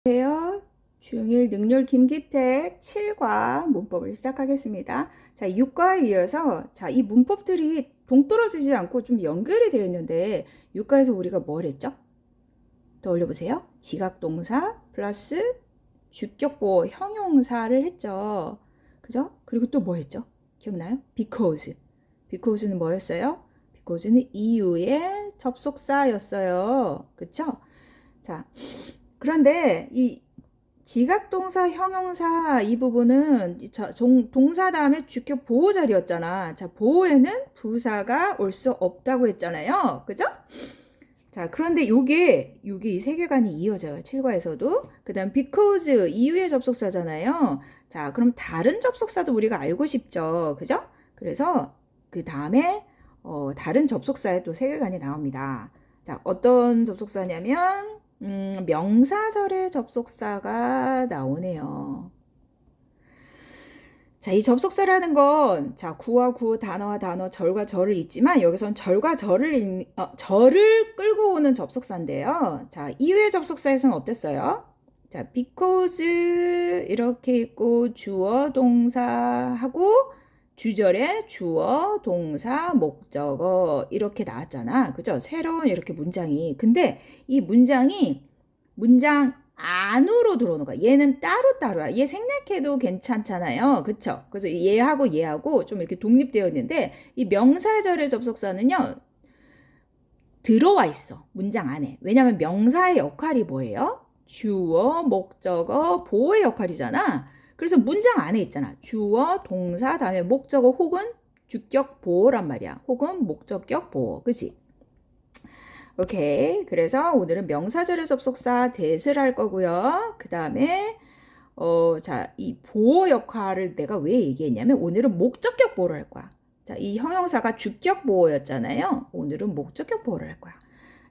안녕하세요. 중1 능률 김기택 7과 문법을 시작하겠습니다. 자, 6과에 이어서 이 문법들이 동떨어지지 않고 좀 연결이 되어 있는데 6과에서 우리가 뭘 했죠? 떠올려 보세요. 지각동사 플러스 주격보호 형용사를 했죠. 그죠? 그리고 또 뭐 했죠? 기억나요? because. because는 뭐였어요? because는 이유의 접속사였어요. 그쵸? 자, 그런데 이 지각동사, 형용사 이 부분은 동사 다음에 주격 보호 자리였잖아. 자, 보호에는 부사가 올 수 없다고 했잖아요. 그죠? 자, 그런데 요게 이 세계관이 이어져요. 7과에서도. 그 다음 because, 이유의 접속사잖아요. 자, 그럼 다른 접속사도 우리가 알고 싶죠. 그죠? 그래서 그 다음에 다른 접속사의 또 세계관이 나옵니다. 자, 어떤 접속사냐면 명사절의 접속사가 나오네요. 자, 이 접속사라는 건, 구와 구, 단어와 단어, 절과 절을 있지만, 여기선 절과 절을 끌고 오는 접속사인데요. 자, 이후의 접속사에서는 어땠어요? 자, because, 이렇게 있고, 주어, 동사하고, 주절에 주어, 동사, 목적어, 이렇게 나왔잖아. 그죠? 새로운 이렇게 문장이. 근데 이 문장 안으로 들어오는 거야. 얘는 따로따로야. 얘 생략해도 괜찮잖아요. 그쵸? 그래서 얘하고 좀 이렇게 독립되어 있는데 이 명사절의 접속사는요. 들어와 있어. 문장 안에. 왜냐면 명사의 역할이 뭐예요? 주어, 목적어, 보호의 역할이잖아. 그래서 문장 안에 있잖아. 주어, 동사, 다음에 목적어 혹은 주격 보호란 말이야. 혹은 목적격 보호. 그치? 오케이. 그래서 오늘은 명사절의 접속사 that을 할 거고요. 그 다음에 이 보호 역할을 내가 왜 얘기했냐면 오늘은 목적격 보호를 할 거야. 자, 이 형용사가 주격 보호였잖아요. 오늘은 목적격 보호를 할 거야.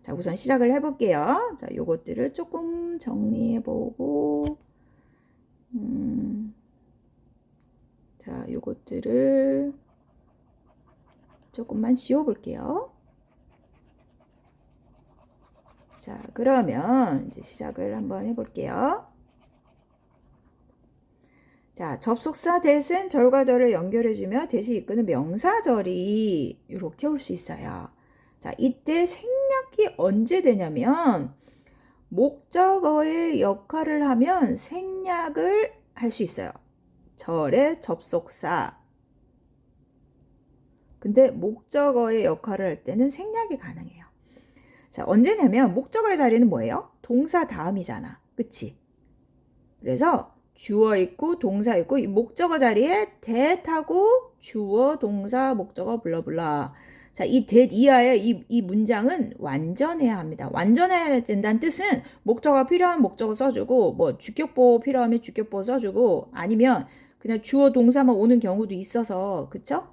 자, 우선 시작을 해볼게요. 자, 요것들을 조금 정리해보고, 자, 요것들을 조금만 지워볼게요. 자, 그러면 이제 시작을 한번 해볼게요. 자, 접속사 that은 절과 절을 연결해주며 that이 이끄는 명사절이 이렇게 올 수 있어요. 자, 이때 생략이 언제 되냐면 목적어의 역할을 하면 생략을 할 수 있어요. 절의 접속사. 근데 목적어의 역할을 할 때는 생략이 가능해요. 자, 언제냐면 목적어의 자리는 뭐예요? 동사 다음이잖아. 그치? 그래서 주어 있고 동사 있고 이 목적어 자리에 that하고 주어, 동사, 목적어 블러블러. 자, 이 that 이하의 이 문장은 완전해야 합니다. 완전해야 된다는 뜻은 목적어가 필요하면 목적어 써주고 뭐 주격보호 필요하면 주격보호 써주고 아니면 그냥 주어, 동사만 오는 경우도 있어서 그쵸?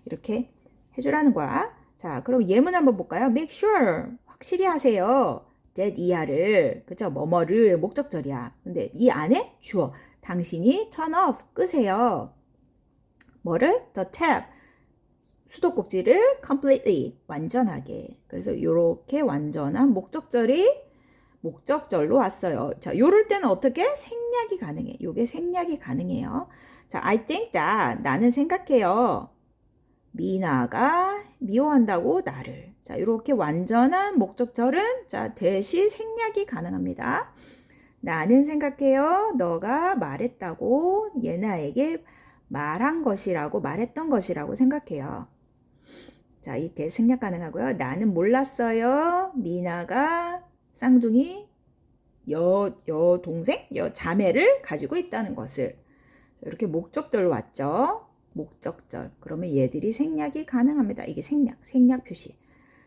이렇게 해주라는 거야. 자, 그럼 예문 한번 볼까요? Make sure 확실히 하세요. that 이하를 그죠? 뭐뭐를 목적절이야. 근데 이 안에 주어 당신이 turn off 끄세요. 뭐를? the tap 수도꼭지를 completely 완전하게. 그래서 이렇게 완전한 목적절로 왔어요. 자, 요럴 때는 어떻게? 생략이 가능해. 요게 생략이 가능해요. 자, I think that 나는 생각해요. 미나가 미워한다고 나를. 자, 이렇게 완전한 목적절은 대시 생략이 가능합니다. 나는 생각해요. 너가 말했다고 예나에게 말했던 것이라고 생각해요. 자, 이 대 생략 가능하고요. 나는 몰랐어요. 미나가 쌍둥이 여동생, 자매를 가지고 있다는 것을. 이렇게 목적절로 왔죠. 목적절. 그러면 얘들이 생략이 가능합니다. 이게 생략 표시.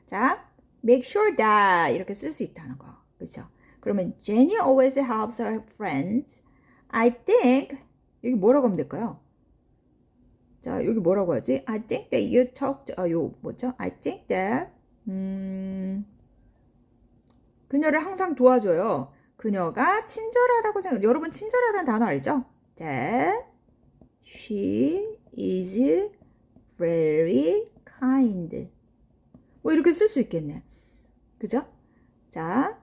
자, make sure that 이렇게 쓸 수 있다는 거. 그렇죠? 그러면 Jenny always helps her friends. I think 여기 뭐라고 하면 될까요? 자, 여기 뭐라고 하지? I think that you talked 뭐죠? I think that 그녀를 항상 도와줘요. 그녀가 친절하다고 여러분 친절하다는 단어 알죠? that she is very kind. 뭐 이렇게 쓸 수 있겠네. 그죠? 자,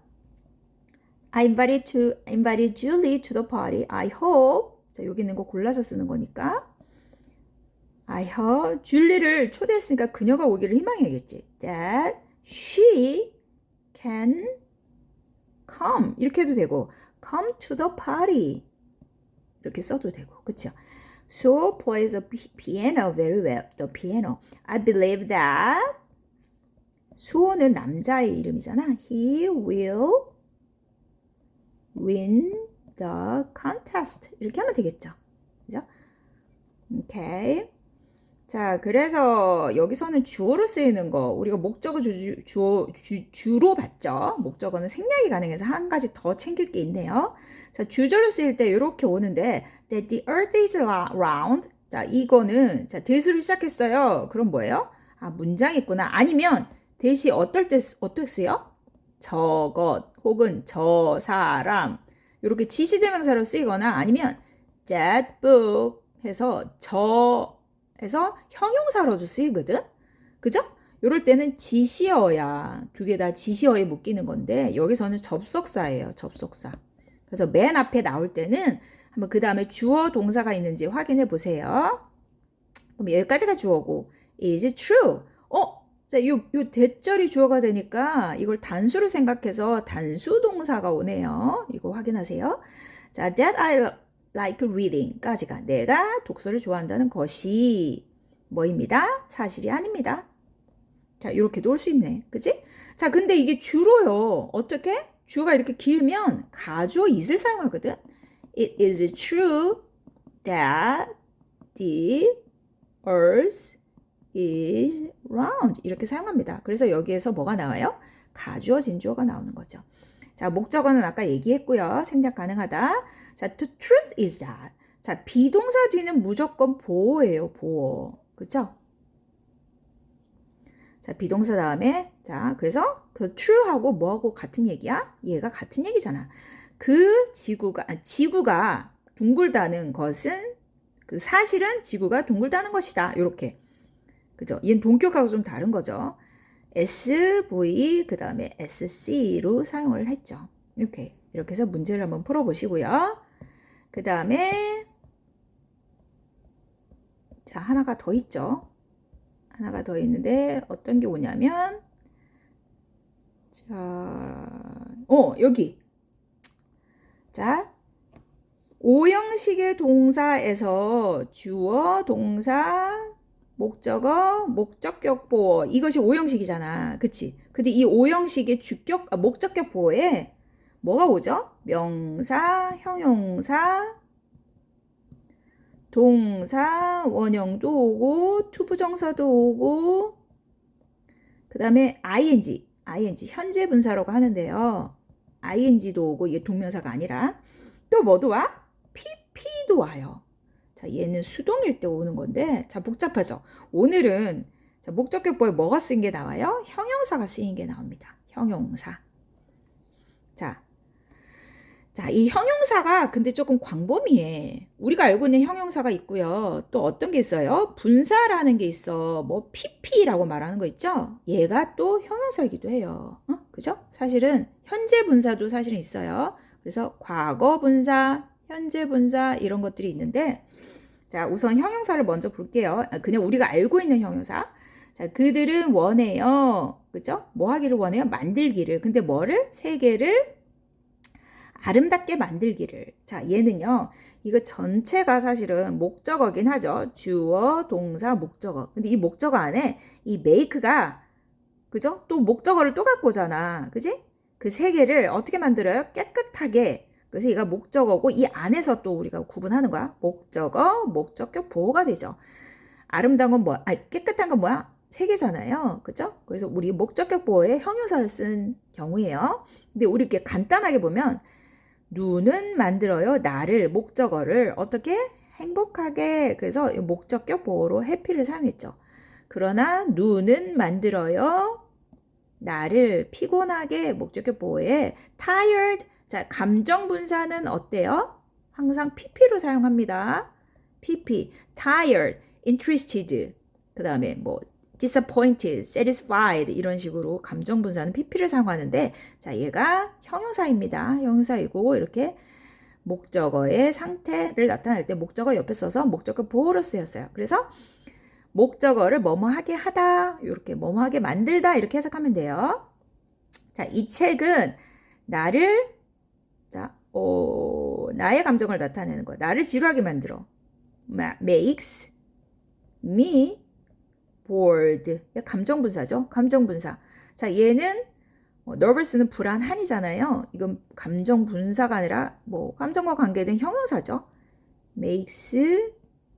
I invited Julie to the party. I hope. 자, 여기 있는 거 골라서 쓰는 거니까. I hope. 줄리를 초대했으니까 그녀가 오기를 희망해야겠지. That she can come. 이렇게 해도 되고, come to the party. 이렇게 써도 되고, 그쵸? So plays the piano very well. The piano. I believe that. 수호는 남자의 이름이잖아. He will win the contest. 이렇게 하면 되겠죠. 그죠? 오케이. 자, 그래서 여기서는 주어로 쓰이는 거, 우리가 목적어 주로 봤죠. 목적어는 생략이 가능해서 한 가지 더 챙길 게 있네요. 자, 주절로 쓰일 때 이렇게 오는데, that the earth is round. 자, 이거는, 자, 대수를 시작했어요. 그럼 뭐예요? 아, 문장이 있구나. 아니면, 대시 어떻게 쓰여? 저것, 혹은 저 사람. 이렇게 지시대명사로 쓰이거나, 아니면, that book 해서 해서 형용사로도 쓰이거든? 그죠? 이럴 때는 지시어야 두 개 다 지시어에 묶이는 건데 여기서는 접속사예요. 접속사. 그래서 맨 앞에 나올 때는 한번 그 다음에 주어 동사가 있는지 확인해 보세요. 그럼 여기까지가 주어고 is true. 자, 요 대절이 주어가 되니까 이걸 단수로 생각해서 단수 동사가 오네요. 이거 확인하세요. 자, that I like reading까지가 내가 독서를 좋아한다는 것이 뭐입니다? 사실이 아닙니다. 자, 이렇게도 올 수 있네. 그치? 자, 근데 이게 주로요. 어떻게? 주어가 이렇게 길면 가주어 is를 사용하거든. It is true that the earth is round. 이렇게 사용합니다. 그래서 여기에서 뭐가 나와요? 가주어 진주어가 나오는 거죠. 자, 목적어는 아까 얘기했고요. 생략 가능하다. 자, the truth is that. 자, 비동사 뒤는 무조건 보어예요, 보어. 그쵸? 자, 비동사 다음에, 자, 그래서 그 true하고 뭐하고 같은 얘기야? 얘가 같은 얘기잖아. 그 지구가 둥글다는 것은, 그 사실은 지구가 둥글다는 것이다. 요렇게. 그죠? 얘는 동격하고 좀 다른 거죠. SV, 그 다음에 SC로 사용을 했죠. 이렇게 해서 문제를 한번 풀어보시고요. 그 다음에 자, 하나가 더 있죠. 하나가 더 있는데 어떤 게 오냐면 자, 여기 자, 오형식의 동사에서 주어, 동사, 목적어, 목적격 보어 이것이 오형식이잖아. 그치? 근데 이 오형식의 목적격 보어에 뭐가 오죠? 명사, 형용사, 동사, 원형도 오고 투부정사도 오고 그 다음에 ing 현재 분사라고 하는데요. ing도 오고 이게 동명사가 아니라 또 뭐도 와? pp도 와요. 자, 얘는 수동일 때 오는 건데 자, 복잡하죠? 오늘은 자, 목적격보에 뭐가 쓰인 게 나와요? 형용사가 쓰인 게 나옵니다. 형용사. 자, 이 형용사가 근데 조금 광범위해. 우리가 알고 있는 형용사가 있고요. 또 어떤 게 있어요? 분사라는 게 있어. 뭐 pp라고 말하는 거 있죠? 얘가 또 형용사이기도 해요. 그죠? 사실은 현재 분사도 사실은 있어요. 그래서 과거 분사, 현재 분사 이런 것들이 있는데 자, 우선 형용사를 먼저 볼게요. 그냥 우리가 알고 있는 형용사. 자, 그들은 원해요. 그죠? 뭐 하기를 원해요? 만들기를. 근데 뭐를? 세계를 아름답게 만들기를. 자, 얘는요. 이거 전체가 사실은 목적어긴 하죠. 주어, 동사, 목적어. 근데 이 목적어 안에 이 make가 그죠? 또 목적어를 또 갖고 오잖아. 그지? 그 세 개를 어떻게 만들어요? 깨끗하게. 그래서 얘가 목적어고 이 안에서 또 우리가 구분하는 거야. 목적어, 목적격 보호가 되죠. 아름다운 건 뭐야? 깨끗한 건 뭐야? 세 개잖아요. 그죠? 그래서 우리 목적격 보호에 형용사를 쓴 경우예요. 근데 우리 이렇게 간단하게 보면 누는 만들어요. 나를, 목적어를 어떻게? 행복하게. 그래서 목적격 보호로 해피를 사용했죠. 그러나 누는 만들어요. 나를 피곤하게 목적격 보호에 tired. 자, 감정 분사는 어때요? 항상 pp로 사용합니다. pp, tired, interested. 그 다음에 뭐 disappointed, satisfied 이런 식으로 감정 분사는 pp를 사용하는데 자, 얘가 형용사입니다. 형용사이고 이렇게 목적어의 상태를 나타낼 때 목적어 옆에 써서 목적어 보호로 쓰였어요. 그래서 목적어를 뭐뭐하게 하다, 이렇게 뭐뭐하게 만들다 이렇게 해석하면 돼요. 자, 이 책은 나를 나의 감정을 나타내는 거야. 나를 지루하게 만들어. makes me bored. 감정 분사죠. 감정 분사. 자, 얘는 nervous는 불안한이잖아요. 이건 감정 분사가 아니라 뭐 감정과 관계된 형용사죠. makes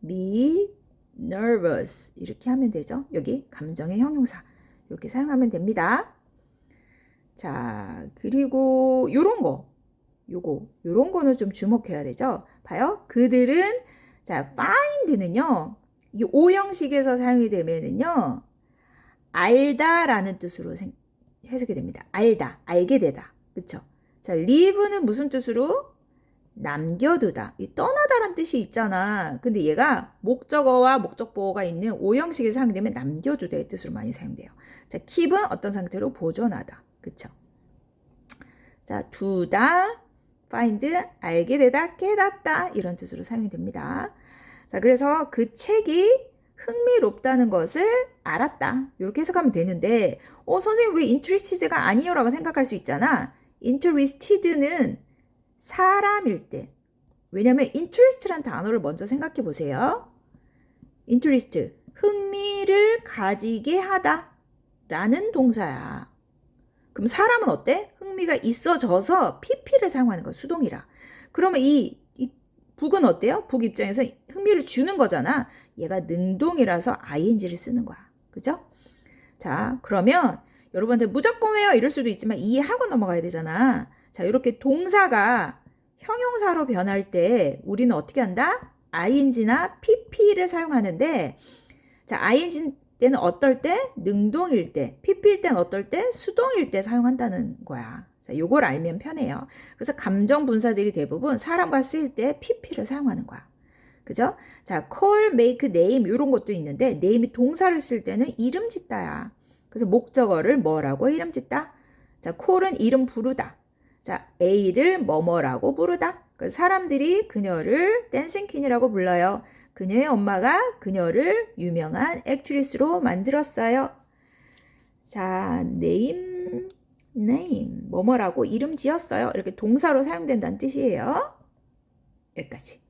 me nervous 이렇게 하면 되죠. 여기 감정의 형용사 이렇게 사용하면 됩니다. 자, 그리고 요런 거는 좀 주목해야 되죠. 봐요. 그들은 자, find는요. 이 오형식에서 사용이 되면은요. 알다라는 뜻으로 해석이 됩니다. 알다, 알게 되다. 그쵸? 자, live는 무슨 뜻으로? 남겨두다. 이 떠나다라는 뜻이 있잖아. 근데 얘가 목적어와 목적보호가 있는 오형식에서 사용되면 남겨두다의 뜻으로 많이 사용돼요. 자, keep은 어떤 상태로 보존하다. 그쵸? 자, 두다, find, 알게 되다, 깨닫다 이런 뜻으로 사용이 됩니다. 자, 그래서 그 책이 흥미롭다는 것을 알았다. 이렇게 해석하면 되는데 선생님 왜 interested가 아니요? 라고 생각할 수 있잖아. interested는 사람일 때. 왜냐면 interest라는 단어를 먼저 생각해 보세요. interest, 흥미를 가지게 하다 라는 동사야. 그럼 사람은 어때? 흥미가 있어져서 pp를 사용하는 거야. 수동이라. 그러면 이 북은 어때요? 북 입장에서 흥미를 주는 거잖아. 얘가 능동이라서 ing를 쓰는 거야. 그죠? 자, 그러면 여러분한테 무조건 왜요? 이럴 수도 있지만 이해하고 넘어가야 되잖아. 자, 이렇게 동사가 형용사로 변할 때 우리는 어떻게 한다? ing나 pp를 사용하는데 자, ing 때는 어떨 때? 능동일 때. pp일 때는 어떨 때? 수동일 때 사용한다는 거야. 자, 요걸 알면 편해요. 그래서 감정 분사들이 대부분 사람과 쓰일 때 pp를 사용하는 거야. 그죠? 자, call, make, name 이런 것도 있는데 name이 동사를 쓸 때는 이름 짓다야. 그래서 목적어를 뭐라고 이름 짓다? 자, call은 이름 부르다. 자, A를 뭐뭐라고 부르다. 그래서 사람들이 그녀를 댄싱 퀸이라고 불러요. 그녀의 엄마가 그녀를 유명한 액트리스로 만들었어요. 자, name, 뭐뭐라고 이름 지었어요. 이렇게 동사로 사용된다는 뜻이에요. 여기까지.